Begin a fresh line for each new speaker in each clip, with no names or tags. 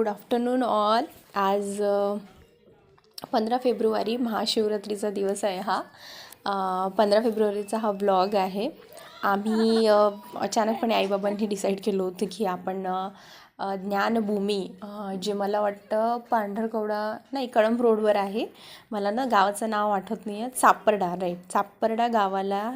Good afternoon all. आज 15 February महाशिवरात्रीचा दिवस आहे हा. 15 फेब्रुवारीचा हा ब्लॉग आहे. आम्ही अचानकपणे आईबाबांनी डिसाईड केलं होतं की आपण ज्ञानभूमी, जे मला वाटतं पांढरकवडा नाही कळंब रोडवर आहे, मला ना गावाचं नाव आठवत नाही आहे, चापर्डा, राईट, चापर्डा गावाला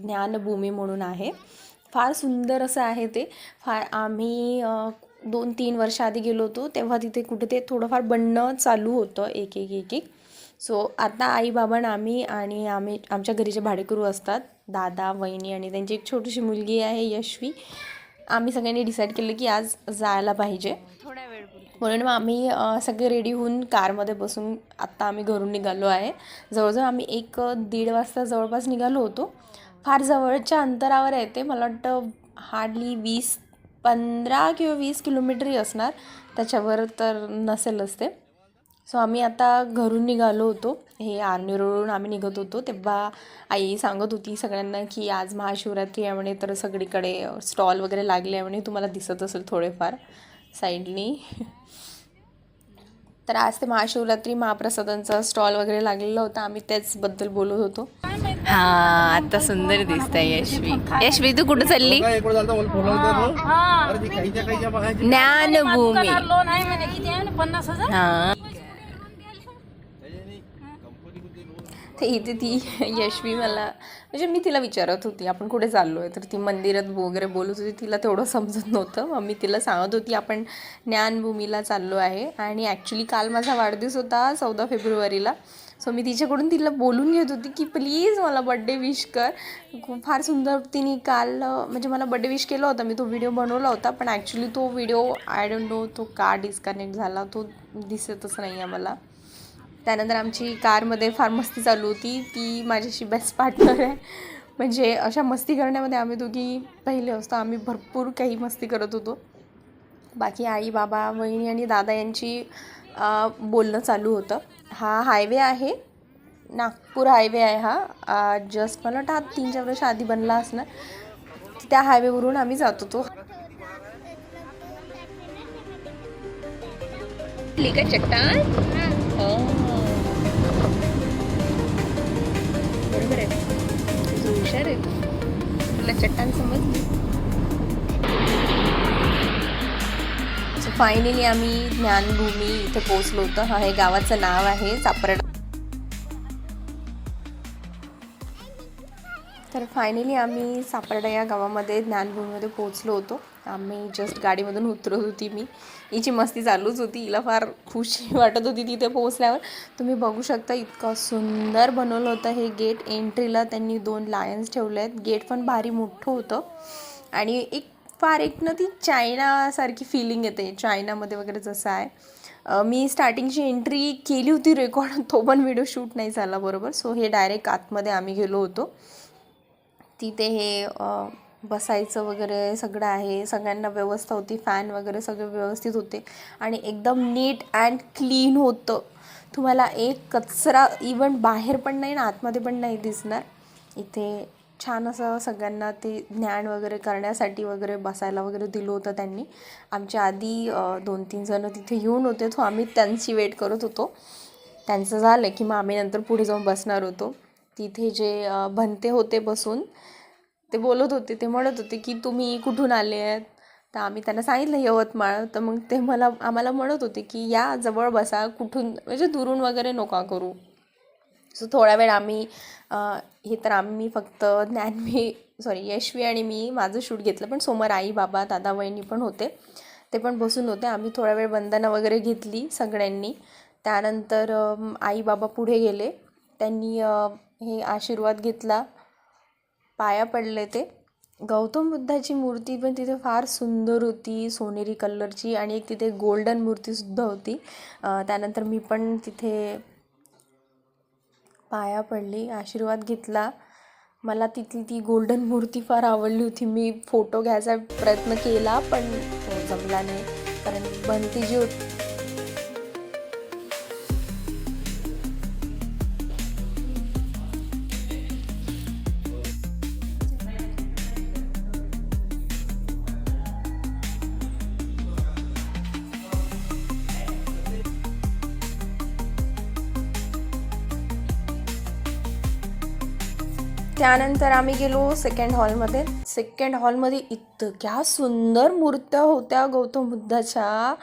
ज्ञानभूमी म्हणून आहे. फार सुंदर असं आहे ते. आम्ही 2-3 वर्ष आधी गेलो होतो तेव्हा तिथे कुठे ते थोडंफार बनणं चालू होतं एक एक. सो आता आई बाबा आम्ही आणि आमच्या घरी जे भाडेकरू असतात, दादा, वहिनी आणि त्यांची एक छोटीशी मुलगी आहे यशवी, आम्ही सगळ्यांनी डिसाईड केलं की आज जायला पाहिजे. म्हणून मग आम्ही सगळे रेडी होऊन कारमध्ये बसून आत्ता आम्ही घरून निघालो आहे. जवळजवळ आम्ही 1-1.5 वाजता जवळपास निघालो होतो. फार जवळच्या अंतरावर आहे ते, मला वाटतं हार्डली 15 किंवा 20 किलोमीटरही असणार, त्याच्यावर तर नसेलच ते. सो आम्ही आता घरून निघालो होतो. हे आर्नी रोडवरून आम्ही निघत होतो तेव्हा आई सांगत होती सगळ्यांना की आज महाशिवरात्री आहे म्हणे, तर सगळीकडे स्टॉल वगैरे लागले आहे म्हणे, तुम्हाला दिसत असेल थोडेफार साईडनी. तर आज ते महाशिवरात्री महाप्रसादांचा स्टॉल वगैरे लागलेला होता, आम्ही त्याचबद्दल बोलत होतो. हा, आता सुंदर दिसतंय यशवी. यशवी, तू कुठं चालली? ज्ञानभूमी. हा, ते इथे ती यशवी मला, म्हणजे मी तिला विचारत होती आपण कुठे चाललो आहे, तर ती मंदिरात वगैरे बोलत होती. तिला तेवढं समजत नव्हतं. मग मी तिला सांगत होती आपण ज्ञानभूमीला चाललो आहे. आणि ॲक्च्युली काल माझा वाढदिवस होता 14 फेब्रुवारीला. सो मी तिच्याकडून तिला बोलून घेत होती की प्लीज मला बड्डे विश कर. फार सुंदर तिने काल म्हणजे मला बड्डे विश केला होता, मी तो व्हिडिओ बनवला होता, पण ॲक्च्युली तो व्हिडिओ आय डोंट नो तो का डिस्कनेक्ट झाला, तो दिसतच नाही आहे मला. त्यानंतर आमची कारमध्ये फार मस्ती चालू होती. ती माझ्याशी बेस्ट पार्टनर आहे, म्हणजे अशा मस्ती करण्यामध्ये आम्ही दोघी पहिले असतो. आम्ही भरपूर काही मस्ती करत होतो. बाकी आई बाबा, वहिनी आणि दादा यांची बोलणं चालू होतं. हा हायवे आहे, नागपूर हायवे आहे हा. जस्ट मला वाटतं 3-4 वर्ष आधी बनला असणार. त्या हायवेवरून आम्ही जात होतो. चट्टान बरोबर आहे, तुझं हुशार आहे, तुला चट्टान समजली. सो फायनली आम्ही ज्ञानभूमी इथे पोहोचलो होतो. हा हे गावाचं नाव आहे चापर्डा. तर फायनली आम्ही सापर्डा या गावामध्ये ज्ञानभूमीमध्ये पोहोचलो होतो. आम्ही जस्ट गाडीमधून उतरत होती मी, हिची मस्ती चालूच होती, हिला फार खुशी वाटत होती तिथे पोहोचल्यावर. तुम्ही बघू शकता इतकं सुंदर बनवलं होतं हे गेट. एंट्रीला त्यांनी 2 लायन्स ठेवले आहेत. गेट पण भारी मोठं होतं आणि एक ना ती चायनासारखी फिलिंग येते, चायनामध्ये वगैरे जसं आहे. मी स्टार्टिंगची एंट्री केली होती रेकॉर्ड, तो पण व्हिडिओ शूट नाही झाला बरोबर. सो हे डायरेक्ट आतमध्ये आम्ही गेलो होतो. तिथे हे बसायचं वगैरे सगळं आहे, सगळ्यांना व्यवस्था होती, फॅन वगैरे सगळे व्यवस्थित होते आणि एकदम नीट अँड क्लीन होतं. तुम्हाला एक कचरा इव्हन बाहेर पण नाही ना आतमध्ये पण नाही दिसणार. इथे छान असं सगळ्यांना ते ज्ञान वगैरे करण्यासाठी वगैरे बसायला वगैरे दिलं होतं त्यांनी. आमच्या आधी 2-3 जण तिथे येऊन होते, तो आम्ही त्यांची वेट करत होतो. त्यांचं झालं की मग आम्ही नंतर पुढे जाऊन बसणार होतो. तिथे जे भंते होते बसून, ते बोलत होते, ते म्हणत होते की तुम्ही कुठून आले आहेत. तर आम्ही त्यांना सांगितलं यवतमाळ. तर मग ते आम्हाला म्हणत होते की या जवळ बसा, कुठून म्हणजे दुरून वगैरे नका करू. सो थोडा वेळ आम्ही हे तर आम्ही फक्त यशवी आणि मी माझं शूट घेतलं, पण समोर आई बाबा, दादा, वहिनी पण होते, ते पण बसून होते. आम्ही थोडा वेळ वंदना वगैरे घेतली सगळ्यांनी. त्यानंतर आई बाबा पुढे गेले, त्यांनी हे आशीर्वाद घेतला, पाया पडले. ते गौतम बुद्धाची मूर्ती पण तिथे फार सुंदर होती, सोनेरी कलरची, आणि एक तिथे गोल्डन मूर्तीसुद्धा होती. त्यानंतर मी पण तिथे पाया पडली, आशीर्वाद घेतला. मला तिथली ती गोल्डन मूर्ती फार आवडली होती. मी फोटो घ्यायचा प्रयत्न केला पण जमला नाही, कारण बनती जी होती त्यानंतर आम्ही गेलो सेकंड हॉलमध्ये. सेकंड हॉलमध्ये इतक्या सुंदर मूर्त्या होत्या गौतम बुद्धाच्या,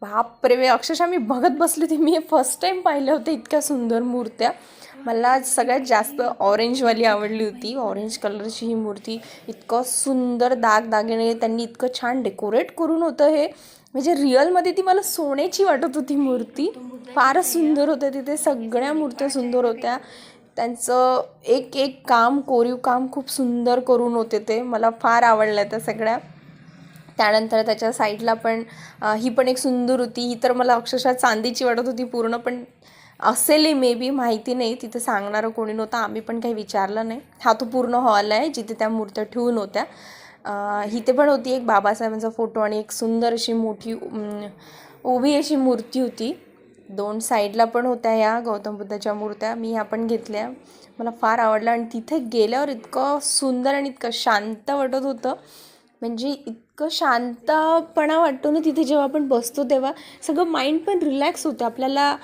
बापरे, अक्षरशः मी बघत बसली होती. मी फर्स्ट टाईम पाहिल्या होत्या इतक्या सुंदर मूर्त्या. मला सगळ्यात जास्त ऑरेंजवाली आवडली होती. ऑरेंज कलरची ही मूर्ती, इतकं सुंदर दागदागिने त्यांनी इतकं छान डेकोरेट करून होतं. हे म्हणजे रिअलमध्ये ती मला सोन्याची वाटत होती मूर्ती. फारच सुंदर होत्या तिथे, सगळ्या मूर्त्या सुंदर होत्या. त्यांचं एक एक काम, कोरीव काम खूप सुंदर करून होते ते. मला फार आवडल्या त्या सगळ्या. त्यानंतर त्याच्या साईडला पण ही पण एक सुंदर होती. ही तर मला अक्षरशः चांदीची वाटत होती पूर्ण, पण असेलही मे बी, माहिती नाही. तिथे सांगणारं कोणी नव्हतं, आम्ही पण काही विचारलं नाही. हा तो पूर्ण हॉल आहे जिथे त्या मूर्त्या ठेवून होत्या. इथे पण होती एक बाबासाहेबांचा फोटो आणि एक सुंदर अशी मोठी उभी अशी मूर्ती होती. 2 साईडला पण होत्या ह्या गौतम बुद्धाच्या मूर्त्या. मी ह्या पण घेतल्या, मला फार आवडलं. आणि तिथे गेल्यावर इतकं सुंदर आणि इतकं शांत वाटत होतं. म्हणजे इतकं शांतपणा वाटतो ना तिथे जेव्हा आपण बसतो तेव्हा. सगळं माइंड पण रिलॅक्स होतं. आपल्याला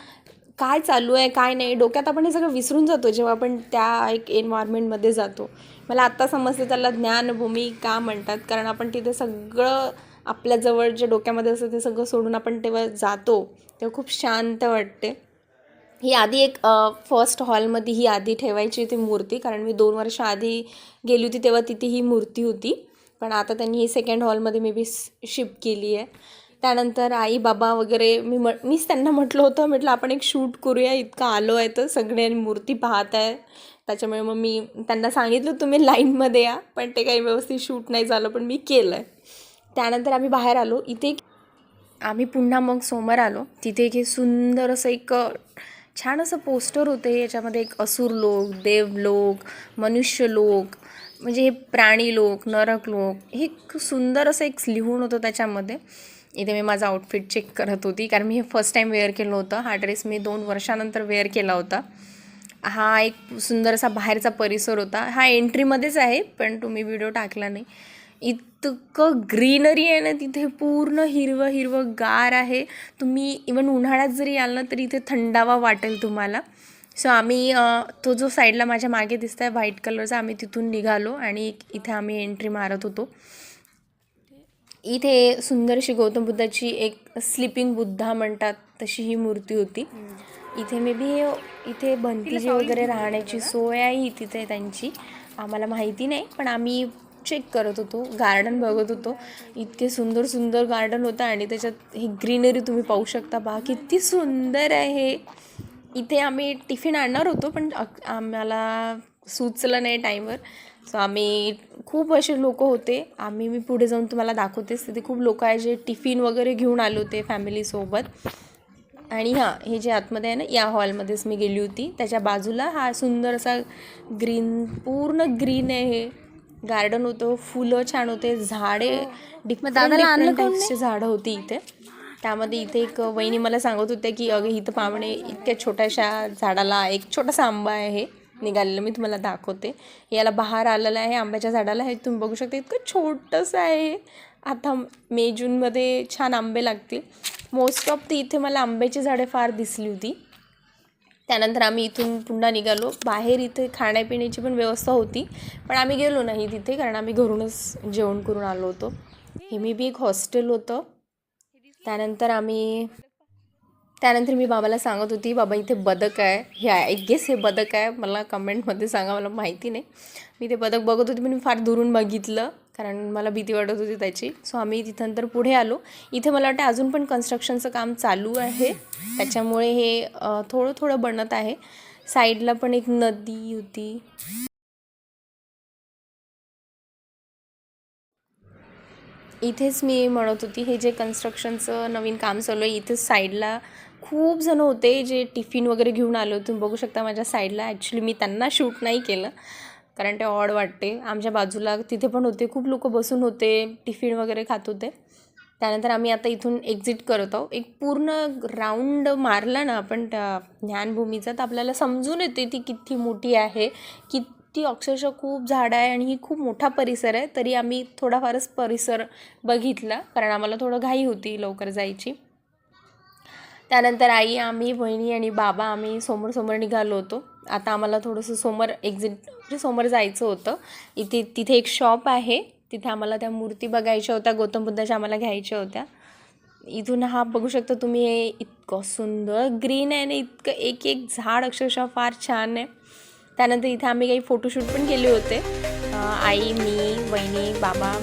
काय चालू आहे काय नाही डोक्यात आपण हे सगळं विसरून जातो जेव्हा आपण त्या एक एन्व्हायरमेंटमध्ये जातो. मला आत्ता समजते त्याला ज्ञानभूमी का म्हणतात, कारण आपण तिथे सगळं आपल्याजवळ जे डोक्यामध्ये असतं ते सगळं सोडून आपण तेव्हा जातो तेव्हा खूप शांत वाटते. ही आधी एक फर्स्ट हॉलमध्ये ही आधी ठेवायची होती मूर्ती, कारण मी 2 वर्ष आधी गेली होती तेव्हा तिथे ही मूर्ती होती. पण आता त्यांनी ही सेकंड हॉलमध्ये मे बी शिफ्ट केली आहे. त्यानंतर आई बाबा वगैरे मीच त्यांना म्हटलं आपण एक शूट करूया, इतकं आलो आहे तर सगळे मूर्ती पाहत आहे. त्याच्यामुळे मग मी त्यांना सांगितलं तुम्ही लाईनमध्ये या, पण ते काही व्यवस्थित शूट नाही झालं, पण मी केलं आहे. त्यानंतर आम्ही बाहेर आलो. इथे आम्ही पुन्हा मग समोर आलो. तिथे एक सुंदर असं एक छान असं पोस्टर होते. याच्यामध्ये एक असुर लोक, देवलोक, मनुष्य लोक, म्हणजे हे प्राणी लोक, नरक लोक, हे सुंदर असं एक लिहून होतं त्याच्यामध्ये. इथे मी माझा आउटफिट चेक करत होती, कारण मी हे फर्स्ट टाईम वेअर केलं होतं. हा ड्रेस मी 2 वर्षानंतर वेअर केला होता. हा एक सुंदर असा बाहेरचा परिसर होता. हा एंट्रीमध्येच आहे, पण तुम्ही व्हिडिओ टाकला नाही. इतकं ग्रीनरी आहे ना तिथे, पूर्ण हिरवं हिरवं गार आहे. तुम्ही इवन उन्हाळ्यात जरी याल ना तरी इथे थंडावा वाटेल तुम्हाला. सो आम्ही तो जो साईडला माझ्या मागे दिसत आहे व्हाईट कलरचा, आम्ही तिथून निघालो आणि इथे आम्ही एंट्री मारत होतो. इथे सुंदरशी गौतम बुद्धाची एक स्लिपिंग बुद्धा म्हणतात तशी ही मूर्ती होती. इथे मे बी इथे भंतीजी वगैरे राहण्याची सोय आहे तिथे त्यांची, आम्हाला माहिती नाही, पण आम्ही चेक करत होतो, गार्डन बघत होतो. इतके सुंदर सुंदर गार्डन होतं आणि त्याच्यात ही ग्रीनरी तुम्ही पाहू शकता. किती सुंदर आहे. इथे आम्ही टिफिन आणणार होतो, पण आम्हाला सुचलं नाही टाईमवर. सो आम्ही खूप असे लोक होते. मी पुढे जाऊन तुम्हाला दाखवतेच. तिथे खूप लोक आहे जे टिफिन वगैरे घेऊन आले होते फॅमिलीसोबत. आणि हे जे आतमध्ये आहे ना, या हॉलमध्येच मी गेली होती. त्याच्या बाजूला हा सुंदर असा पूर्ण ग्रीन आहे हे गार्डन होतं. फुलं छान होते, झाडे डिफरंट टाईप्सची झाडं होती इथे. त्यामध्ये इथे एक वहिनी मला सांगत होत्या की अगं इथं पाहुणे इतक्या छोट्याशा झाडाला एक छोटासा आंबा आहे हे निघालेलं, मी तुम्हाला दाखवते. याला बहार आलेलं आहे आंब्याच्या झाडाला. हे तुम्ही बघू शकता, इतकं छोटंसं आहे. आता मे जूनमध्ये छान आंबे लागतील. मोस्ट ऑफ इथे मला आंब्याची झाडे फार दिसली होती. त्यानंतर आम्ही इथून पुन्हा निघालो. बाहेर इथे खाण्यापिण्याची पण व्यवस्था होती, पण आम्ही गेलो नाही तिथे, कारण आम्ही घरूनच जेवण करून आलो होतो. हे मी बी एक हॉस्टेल होतं. त्यानंतर मी बाबाला सांगत होती, बाबा इथे बदक आहे, हे आय गेस हे बदक आहे, मला कमेंटमध्ये सांगा, मला माहिती नाही. मी ते बदक बघत होती, पण मी फार दुरून बघितलं कारण मला भीती वाटत होती त्याची. सो आम्ही तिथंतर पुढे आलो. इथे मला वाटतं अजून पण कन्स्ट्रक्शनचं काम चालू आहे, त्याच्यामुळे हे थोडं थोडं बनत आहे. साईडला पण एक नदी होती. इथेच मी म्हणत होती, हे जे कन्स्ट्रक्शनचं नवीन काम चालू आहे, इथेच साईडला खूप जण होते जे टिफिन वगैरे घेऊन आले होते. तुम्ही बघू शकता माझ्या साईडला. ॲक्च्युली मी त्यांना शूट नाही केलं कारण ते ऑड वाटते. आमच्या बाजूला तिथे पण होते, खूप लोक बसून होते, टिफिन वगैरे खात होते. त्यानंतर आम्ही आता इथून एक्झिट करत आहोत. एक पूर्ण राऊंड मारला ना आपण त्या ज्ञानभूमीचा, तर आपल्याला समजून येते ती किती मोठी आहे, ती अक्षरशः खूप झाडं आहे आणि ही खूप मोठा परिसर आहे. तरी आम्ही थोडाफारच परिसर बघितला, कारण आम्हाला थोडं घाई होती लवकर जायची. त्यानंतर आम्ही बहिणी आणि बाबा आम्ही समोर निघालो होतो. आता आम्हाला थोडंसं समोर एक्झिट समोर जायचं होतं. तिथे एक शॉप आहे, तिथे आम्हाला त्या मूर्ती बघायच्या होत्या, गौतम बुद्धाच्या आम्हाला घ्यायच्या होत्या. इथून हा बघू शकता तुम्ही, हे इतकं सुंदर ग्रीन आहे ना, इतकं एक एक झाड अक्षरशः फार छान आहे. त्यानंतर इथे आम्ही काही फोटोशूट पण केले होते. आई, मी, वहिनी, बाबा,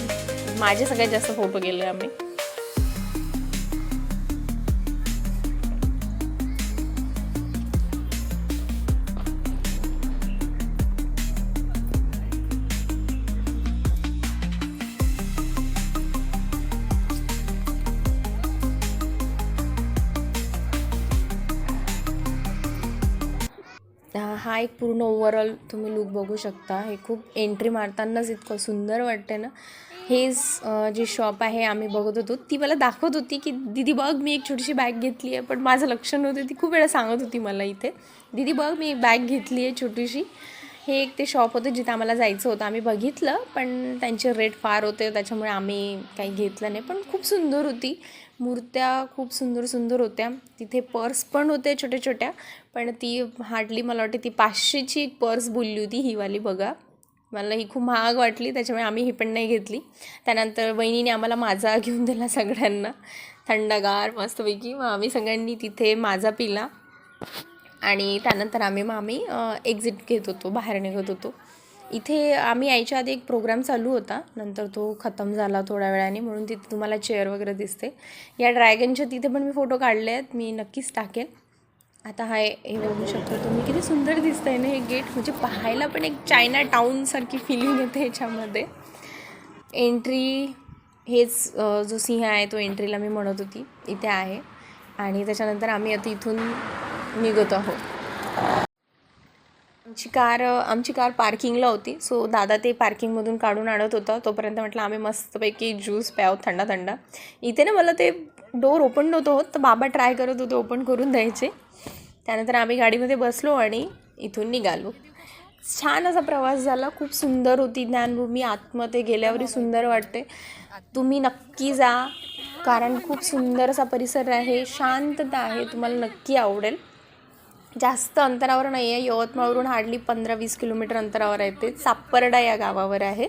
माझे सगळ्यात जास्त फोटो केले आम्ही. हा एक पूर्ण ओव्हरऑल तुम्ही लुक बघू शकता. हे खूप एंट्री मारतानाच इतकं सुंदर वाटते ना. हेच जी शॉप आहे आम्ही बघत होतो, ती मला दाखवत होती की दीदी बघ मी एक छोटीशी बॅग घेतली आहे, पण माझं लक्ष नव्हतं. ती खूप वेळा सांगत होती मला इथे, दीदी बघ मी एक बॅग घेतली आहे छोटीशी. हे एक ते शॉप होतं जिथे आम्हाला जायचं होतं. आम्ही बघितलं पण त्यांचे रेट फार होते, त्याच्यामुळे आम्ही काही घेतलं नाही. पण खूप सुंदर होती, मूर्त्या खूप सुंदर सुंदर होत्या. तिथे पर्स पण होते छोट्या छोट्या, पण ती हार्डली मला वाटते ती 500ची एक पर्स बोलली होती ही वाली. बघा, मला ही खूप महाग वाटली, त्याच्यामुळे आम्ही ही पण नाही घेतली. त्यानंतर वहिनीने आम्हाला माझा घेऊन दिला सगळ्यांना, थंडगार मस्तपैकी. मग आम्ही सगळ्यांनी तिथे माझा पिला आणि त्यानंतर आम्ही एक्झिट घेत होतो, बाहेर निघत होतो. इथे आम्ही यायच्या आधी एक प्रोग्राम चालू होता, नंतर तो खतम झाला थोड्या वेळाने, म्हणून तिथे तुम्हाला चेअर वगैरे दिसते. या ड्रॅगनच्या तिथे पण मी फोटो काढले आहेत, मी नक्कीच टाकेन. आता हे बघू शकता तुम्ही, किती सुंदर दिसतंय ना हे गेट. म्हणजे पाहायला पण एक चायना टाऊनसारखी फिलिंग येते ह्याच्यामध्ये. एंट्री हेच जो सिंह आहे तो एंट्रीला मी म्हणत होती इथे आहे. आणि त्याच्यानंतर आम्ही आता इथून निघत आहोत. आमची कार पार्किंगला होती, सो दादा ते पार्किंगमधून काढून आणत होता. तोपर्यंत म्हटलं आम्ही मस्तपैकी ज्यूस प्याव थंडा थंडा. इथे ना मला ते डोर ओपन नव्हतं होत, तर बाबा ट्राय करत होते ओपन करून द्यायचे. त्यानंतर आम्ही गाडीमध्ये बसलो आणि इथून निघालो. छान असा प्रवास झाला, खूप सुंदर होती ज्ञानभूमी. आतमध्ये गेल्यावरही सुंदर वाटते. तुम्ही नक्की जा, कारण खूप सुंदर असा परिसर आहे, शांतता आहे, तुम्हाला नक्की आवडेल. जास्त अंतरावर नाही आहे, यवतमाळवरून हार्डली 15-20 किलोमीटर अंतरावर आहे ते. सापरडा या गावावर आहे.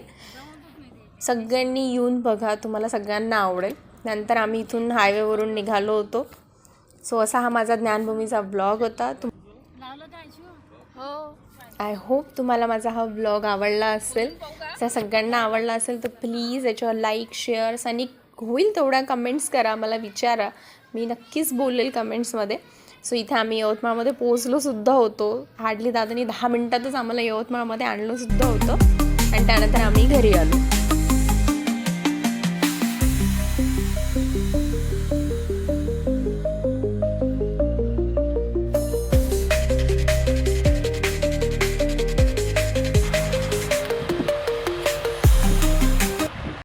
सगळ्यांनी येऊन बघा, तुम्हाला सगळ्यांना आवडेल. नंतर आम्ही इथून हायवेवरून निघालो होतो. सो असा हा माझा ज्ञानभूमीचा ब्लॉग होता. आय होप तुम्हाला माझा हा ब्लॉग आवडला असेल. जर सगळ्यांना आवडला असेल तर प्लीज याच्यावर लाईक, शेअर्स आणि होईल तेवढ्या कमेंट्स करा, मला विचारा, मी नक्कीच बोलेल कमेंट्समध्ये. सो इथे आम्ही यवतमाळमध्ये पोहोचलोसुद्धा होतो. हार्डली दादानी 10 मिनटातच आम्हाला यवतमाळमध्ये आणलंसुद्धा होतं आणि त्यानंतर आम्ही घरी आलो.